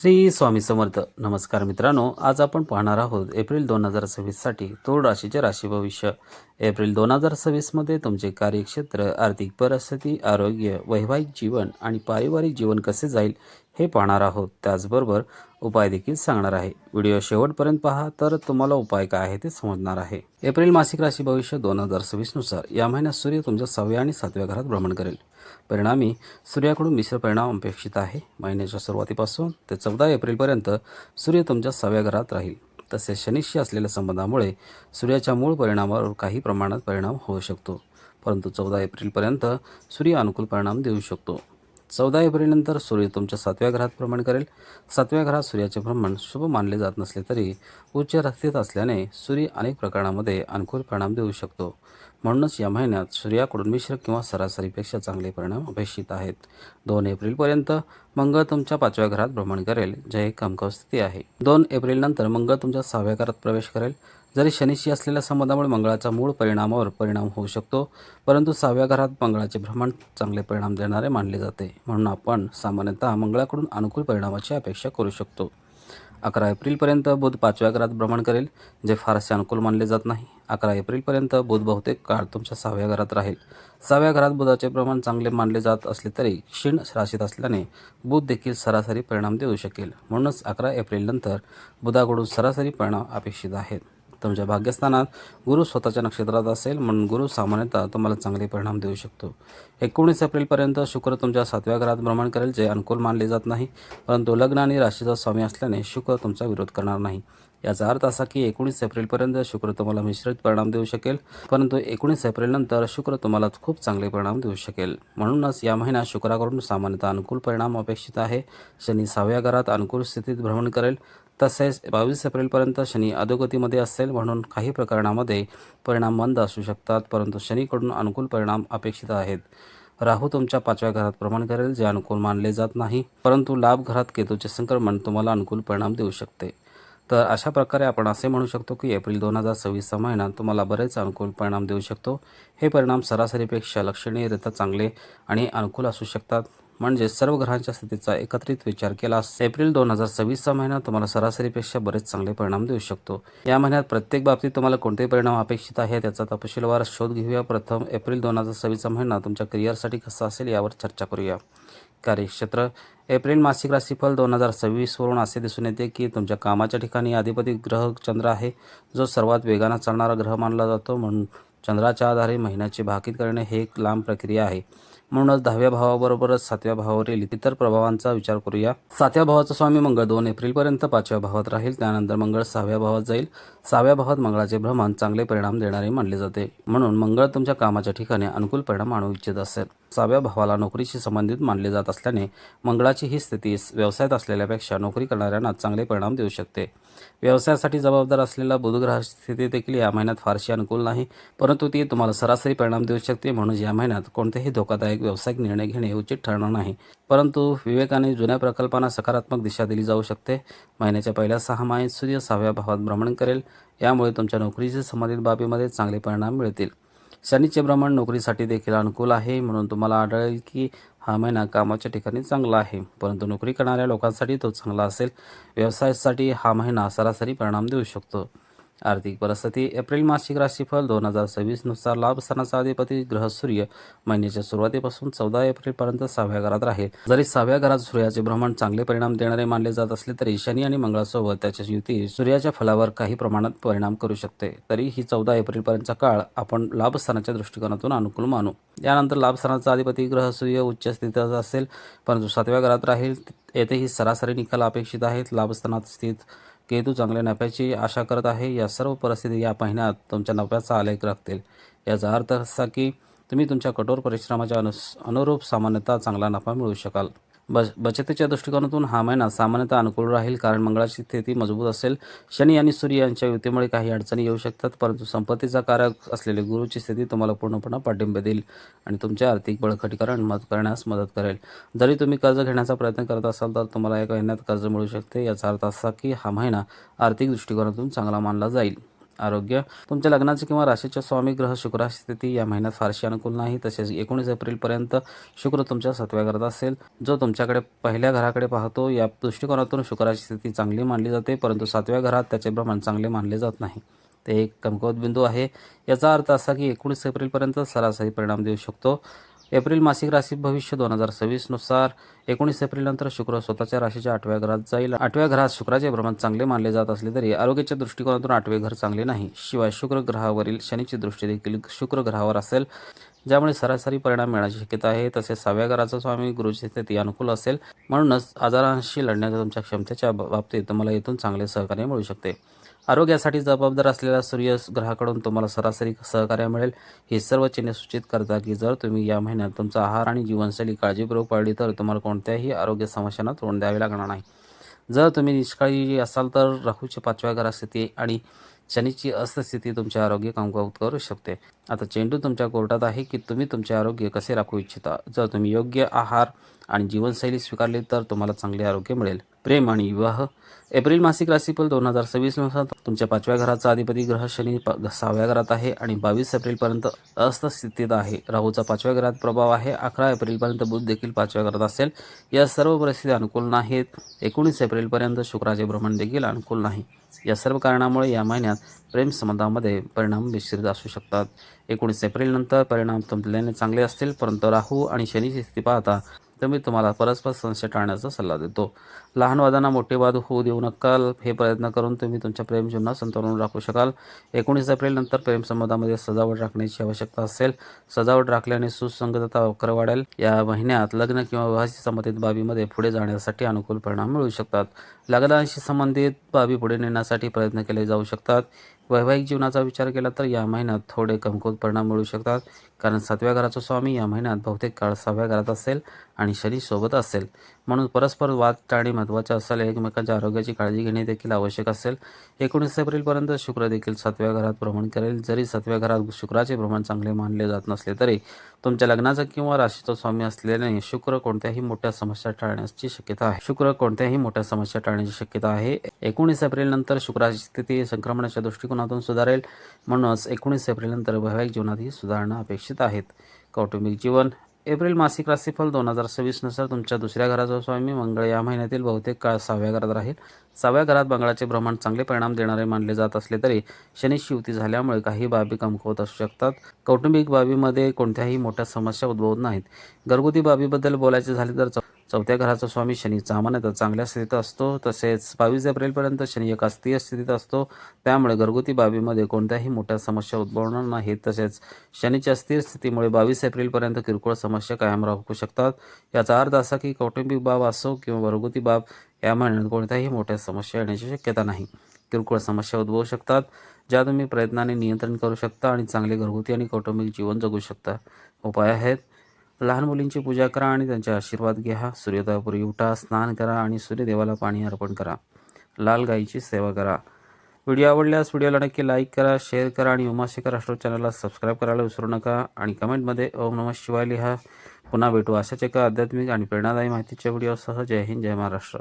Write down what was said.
श्री स्वामी समर्थ. नमस्कार मित्रांनो, आज आपण पाहणार आहोत एप्रिल 2026साठी तूळ राशीचे राशी भविष्य. एप्रिल 2026मध्ये तुमचे कार्यक्षेत्र, आर्थिक परिस्थिती, आरोग्य, वैवाहिक जीवन आणि पारिवारिक जीवन कसे जाईल हे पाहणार आहोत. त्याचबरोबर उपाय देखील सांगणार आहे. व्हिडिओ शेवटपर्यंत पहा, तर तुम्हाला उपाय काय आहे ते समजणार आहे. एप्रिल मासिक राशी भविष्य 2026 नुसार या महिन्यात सूर्य तुमच्या 6व्या आणि 7व्या घरात भ्रमण करेल. परिणामी सूर्याकडून मिश्र परिणाम अपेक्षित आहे. महिन्याच्या सुरुवातीपासून ते 14 एप्रिलपर्यंत सूर्य तुमच्या 6व्या घरात राहील. तसेच शनीशी असलेल्या संबंधामुळे सूर्याच्या मूळ परिणामावर काही प्रमाणात परिणाम होऊ शकतो, परंतु 14 एप्रिलपर्यंत सूर्य अनुकूल परिणाम देऊ शकतो. 14 एप्रिलनंतर सूर्य तुमच्या 7व्या घरात भ्रमण करेल. 7व्या घरात सूर्याचे भ्रमण शुभ मानले जात नसले तरी उच्च स्थितीत असल्याने सूर्य अनेक प्रकरणांमध्ये अनुकूल परिणाम देऊ शकतो. म्हणूनच या महिन्यात सूर्याकडून मिश्र किंवा सरासरीपेक्षा चांगले परिणाम अपेक्षित आहेत. 2 एप्रिलपर्यंत मंगळ तुमच्या 5व्या घरात भ्रमण करेल, जे एक कमकुवत स्थिती आहे. 2 एप्रिलनंतर मंगळ तुमच्या 6व्या घरात प्रवेश करेल. जरी शनीशी असलेल्या संबंधामुळे मंगळाचा मूळ परिणामावर परिणाम होऊ शकतो, परंतु 6व्या घरात मंगळाचे भ्रमण चांगले परिणाम देणारे मानले जाते. म्हणून आपण सामान्यतः मंगळाकडून अनुकूल परिणामाची अपेक्षा करू शकतो. 11 एप्रिलपर्यंत बुध 5व्या घरात भ्रमण करेल, जे फारसे अनुकूल मानले जात नाही. 11 एप्रिलपर्यंत बुध बहुतेक काळ तुमच्या 6व्या घरात राहील. 6व्या घरात बुधाचे प्रमाण चांगले मानले जात असले तरी क्षीण राशीत असल्याने बुध देखील सरासरी परिणाम देऊ शकेल. म्हणूनच 11 एप्रिलनंतर बुधाकडून सरासरी परिणाम अपेक्षित आहेत. तुमच्या भाग्यस्थानात गुरु स्वतःच्या नक्षत्रात असेल, म्हणून गुरु सामान्यतः तुम्हाला चांगले परिणाम देऊ शकतो. 19 एप्रिलपर्यंत शुक्र तुमच्या 7व्या घरात भ्रमण करेल, जे अनुकूल मानले जात नाही, परंतु लग्न आणि राशीचा स्वामी असल्याने शुक्र तुमचा विरोध करणार नाही. याचा अर्थ असा की 19 एप्रिलपर्यंत शुक्र तुम्हाला मिश्रित परिणाम देऊ शकेल, परंतु 19 एप्रिलनंतर शुक्र तुम्हाला खूप चांगले परिणाम देऊ शकेल. म्हणूनच या महिन्यात शुक्राकडून सामान्यतः अनुकूल परिणाम अपेक्षित आहे. शनी 6व्या घरात अनुकूल स्थितीत भ्रमण करेल. तसेच 22 एप्रिलपर्यंत शनी अधोगतीमध्ये असेल, म्हणून काही प्रकरणामध्ये परिणाम मंद असू शकतात, परंतु शनीकडून अनुकूल परिणाम अपेक्षित आहेत. राहू तुमच्या 5व्या घरात भ्रमण करेल, जे अनुकूल मानले जात नाही, परंतु लाभ घरात केतूचे संक्रमण तुम्हाला अनुकूल परिणाम देऊ शकते. तर अशा प्रकारे आपण असे म्हणू शकतो की एप्रिल 2026चा महिना तुम्हाला बरेच अनुकूल परिणाम देऊ शकतो. हे परिणाम सरासरीपेक्षा लक्षणीयरित्या चांगले आणि अनुकूल असू शकतात. म्हणजे सर्व ग्रहांच्या स्थितीचा एकत्रित विचार केल्यास एप्रिल 2026चा महिना तुम्हाला सरासरीपेक्षा बरेच चांगले परिणाम देऊ शकतो. या महिन्यात प्रत्येक बाबतीत तुम्हाला कोणते परिणाम अपेक्षित आहे त्याचा तपशीलवार शोध घेऊया. प्रथम एप्रिल 2026चा महिना तुमच्या करिअरसाठी कसा असेल यावर चर्चा करूया. कार्यक्षेत्र. एप्रिल मासिक राशीफल 2026 वरून असे दिसून येते की तुमच्या कामाच्या ठिकाणी अधिपती ग्रह चंद्र आहे, जो सर्वात वेगाने चालणारा ग्रह मानला जातो. म्हणून चंद्राच्या आधारे महिन्याची भाकीत करणे हे एक लांब प्रक्रिया आहे. म्हणूनच 10व्या भावाबरोबरच 7व्या भावावरील इतर प्रभावांचा विचार करूया. 7व्या भावाचा स्वामी मंगळ 2 एप्रिलपर्यंत 5व्या भावात राहील. त्यानंतर मंगळ 6व्या भावात जाईल. 6व्या भावात मंगळाचे भ्रमण चांगले परिणाम देणारे मानले जाते. म्हणून मंगळ तुमच्या कामाच्या ठिकाणी अनुकूल परिणाम आणू इच्छित असेल. 6व्या भावाला नोकरीशी संबंधित मानले जात असल्याने मंगळाची ही स्थिती व्यवसायात असलेल्यापेक्षा नोकरी करणाऱ्यांना चांगले परिणाम देऊ शकते. व्यवसायासाठी जबाबदार असलेला बुध ग्रहाची स्थिती देखील या महिन्यात फारशी अनुकूल नाही, परंतु ती तुम्हाला सरासरी परिणाम देऊ शकते. म्हणून या महिन्यात कोणतेही धोकादायक व्यावसायिक निर्णय घेणे उचित ठरणार नाही, परंतु विवेकाने जुन्या प्रकल्पांना सकारात्मक दिशा दिली जाऊ शकते. महिन्याच्या पहिल्या 6 महिन्यात सूर्य 6व्या भावात भ्रमण करेल. यामुळे तुमच्या नोकरीशी संबंधित बाबीमध्ये चांगले परिणाम मिळतील. शनीचे भ्रमण नोकरीसाठी देखील अनुकूल आहे, म्हणून तुम्हाला आढळेल की हा महिना कामाच्या ठिकाणी चांगला आहे, परंतु नोकरी करणाऱ्या लोकांसाठी तो चांगला असेल. व्यवसायासाठी हा महिना सरासरी परिणाम देऊ शकतो. आर्थिक परिस्थिती. एप्रिल मासिक राशीफल 2026 नुसार लाभस्थानाचा अधिपती ग्रह सूर्य महिन्याच्या सुरुवातीपासून 14 एप्रिलपर्यंत 6व्या घरात राहील. जरी 6व्या घरात सूर्याचे भ्रमण चांगले परिणाम देणारे मानले जात असले तरी शनी आणि मंगळासोबत त्याच्या युती सूर्याच्या फलावर काही प्रमाणात परिणाम करू शकते. तरी ही 14 एप्रिलपर्यंतचा काळ आपण लाभस्थानाच्या दृष्टिकोनातून अनुकूल मानू. यानंतर लाभस्थानाचा अधिपती ग्रह सूर्य उच्च स्थितीत असेल, परंतु 7व्या घरात राहील. येथेही सरासरी निकाल अपेक्षित आहेत. लाभस्थानात स्थित केतू चांगल्या नफ्याची आशा करत आहे. या सर्व परिस्थिती या महिन्यात तुमच्या नफ्याचा आलेख राखतील. याचा अर्थ असा की तुम्ही तुमच्या कठोर परिश्रमाच्या अनुरूप सामान्यतः चांगला नफा मिळवू शकाल. बचतीच्या दृष्टिकोनातून हा महिना सामान्यतः अनुकूल राहील, कारण मंगळाची स्थिती मजबूत असेल. शनी आणि सूर्य यांच्या युतीमुळे काही अडचणी येऊ शकतात, परंतु संपत्तीचा कारक असलेले गुरुची स्थिती तुम्हाला पूर्णपणे पाठिंबा देईल आणि तुमचे आर्थिक बळकटीकरण करण्यास मदत करेल. जरी तुम्ही कर्ज घेण्याचा प्रयत्न करत असाल तर तुम्हाला एका महिन्यात कर्ज मिळू शकते. याचा अर्थ असा की हा महिना आर्थिक दृष्टिकोनातून चांगला मानला जाईल. आरोग्य, तुमच्या लग्नाचे किंवा राशीच्या स्वामी ग्रह शुक्राची स्थिती या महिन्यात फारशी अनुकूल नाही. तसेच 19 एप्रिलपर्यंत शुक्र तुमच्या 7व्या घरात असेल, जो तुमच्याकडे पहिल्या घराकडे पाहतो. या दृष्टिकोनातून शुक्राची स्थिती चांगली मानली जाते, परंतु 7व्या घरात त्याचे भ्रमण चांगले मानले जात नाही. ते एक कमकुवत बिंदू आहे. याचा अर्थ असा की 19 एप्रिलपर्यंत सरासरी परिणाम देऊ शकतो. एप्रिल मासिक राशी भविष्य 2026 नुसार 19 एप्रिलनंतर शुक्र स्वतःच्या राशीच्या 8व्या घरात जाईल. 8व्या घरात शुक्राचे भ्रमण चांगले मानले जात असले तरी आरोग्याच्या दृष्टिकोनातून 8वे घर चांगले नाही. शिवाय शुक्र ग्रहावरील शनीची दृष्टी देखील शुक्र ग्रहावर असेल, ज्यामुळे सरासरी परिणाम मिळण्याची शक्यता आहे. तसेच 6व्या घराचा स्वामी गुरुची स्थिती अनुकूल असेल, म्हणूनच आजारांशी लढण्याच्या तुमच्या क्षमतेच्या बाबतीत तुम्हाला येथून चांगले सहकार्य मिळू शकते. आरोग्यासाठी जबाबदार असलेल्या सूर्य ग्रहाकडून तुम्हाला सरासरी सहकार्य मिळेल. ही सर्व चिन्हे सूचित करतात की जर तुम्ही या महिन्यात तुमचा आहार आणि जीवनशैली काळजीपूर्वक पाळली तर तुम्हाला कोणत्याही आरोग्य समस्यांना तोंड द्यावे लागणार नाही. जर तुम्ही निष्काळजी असाल तर राहूची 5व्या घरात स्थिती आणि शनीची अस्थिती तुमचे आरोग्य कमकुवत करू शकते. आता चेंडू तुमच्या कोर्टात आहे की तुम्ही तुमचे आरोग्य कसे राखू इच्छिता. जर तुम्ही योग्य आहार आणि जीवनशैली स्वीकारली तर तुम्हाला चांगले आरोग्य मिळेल. प्रेम आणि विवाह, एप्रिल मासिक राशीफल 2026 नुसार तुमच्या 5व्या घराचा अधिपती ग्रह शनी 6व्या घरात आहे आणि 22 एप्रिलपर्यंत अस्थितीत आहे. राहूचा 5व्या घरात प्रभाव आहे. 11 एप्रिलपर्यंत बुध देखील 5व्या घरात असेल. या सर्व परिस्थिती अनुकूल नाहीत. 19 एप्रिलपर्यंत शुक्राचे भ्रमण देखील अनुकूल नाही. या सर्व कारणामुळे या महिन्यात प्रेमसंबंधामध्ये परिणाम मिश्रित असू शकतात. 19 एप्रिलनंतर परिणाम तुलनेने चांगले असतील, परंतु राहू आणि शनीची स्थिती पाहता तुम्हाला परस्पर संशय टाळण्याचा सल्ला देतो. लहान वादांना मोठे वाद होऊ देऊ नकाल. हे प्रयत्न करून तुम्ही तुमच्या प्रेमजीवनात संतुलन राखू शकाल. 19 एप्रिलनंतर प्रेमसंबंधामध्ये सजावट राखण्याची आवश्यकता असेल. सजावट राखल्याने सुसंगतता वक्र वाढेल. या महिन्यात लग्न किंवा विवाहाशी संबंधित बाबीमध्ये पुढे जाण्यासाठी अनुकूल परिणाम मिळू शकतात. लग्नाशी संबंधित बाबी पुढे नेण्यासाठी प्रयत्न केले जाऊ शकतात. वैवाहिक जीवनाचा विचार केला तर या महिन्यात थोडे कमकुवत परिणाम मिळू शकतात, कारण 7व्या घराचा स्वामी या महिन्यात बहुतेक काळ 6व्या घरात असेल आणि शनी सोबत असेल. म्हणून परस्पर वाद टाळणे महत्त्वाचे असेल. एकमेकांच्या आरोग्याची काळजी घेणे देखील आवश्यक असेल. 19 एप्रिलपर्यंत शुक्र देखील 7व्या घरात भ्रमण करेल. जरी 7व्या घरात शुक्राचे भ्रमण चांगले मानले जात नसले तरी तुमच्या लग्नाचा किंवा राशीचा स्वामी असल्याने शुक्र कोणत्याही मोठ्या समस्या टाळण्याची शक्यता आहे. 19 एप्रिलनंतर शुक्राची स्थिती संक्रमणाच्या दृष्टिकोनातून सुधारेल. म्हणूनच 19 एप्रिलनंतर वैवाहिक जीवनातही सुधारणा अपेक्षित आहेत. कौटुंबिक जीवन, एप्रिल मासिक राशीफल 2026 नुसार तुमच्या 2ऱ्या घराचा स्वामी मंगळ या महिन्यातील बहुतेक काळ 6व्या घरात राहील. 6व्या घरात मंगळाचे भ्रमण चांगले परिणाम देणारे मानले जात असले तरी शनीची युती झाल्यामुळे काही बाबी कमकुवत असू शकतात. कौटुंबिक बाबीमध्ये कोणत्याही मोठ्या समस्या उद्भवत नाहीत. घरगुती बाबीबद्दल बोलायचे झाले तर 4थ्या घराचा स्वामी शनी सामान्यतः चांगल्या स्थितीत असतो. तसेच 22 एप्रिलपर्यंत शनी एका स्थिर स्थितीत असतो. त्यामुळे घरगुती बाबीमध्ये कोणत्याही मोठ्या समस्या उद्भवणार नाहीत. तसेच शनीच्या स्थिर स्थितीमुळे 22 एप्रिलपर्यंत किरकोळ समस्या कायम राहू शकतात. याचा अर्थ असा की कौटुंबिक बाब असो किंवा घरगुती बाब, या महिन्यात कोणत्याही मोठ्या समस्या येण्याची शक्यता नाही. किरकोळ समस्या उद्भवू शकतात, ज्या तुम्ही प्रयत्नाने नियंत्रण करू शकता आणि चांगले घरगुती आणि कौटुंबिक जीवन जगू शकता. उपाय आहेत: लहान मुलींची पूजा करा आणि त्यांचे आशीर्वाद घ्या. सूर्योदयापूर्वी उठा, स्नान करा आणि सूर्यदेवाला पाणी अर्पण करा. लाल गायीची सेवा करा. व्हिडिओ आवडल्यास व्हिडिओला नक्की लाईक करा, शेअर करा आणि उमाशेखर ॲस्ट्रो चॅनलला सबस्क्राईब करायला विसरू नका. आणि कमेंटमध्ये ओम नमः शिवाय लिहा. पुन्हा भेटू अशाच एका आध्यात्मिक आणि प्रेरणादायी माहितीच्या व्हिडिओसह. जय हिंद, जय महाराष्ट्र.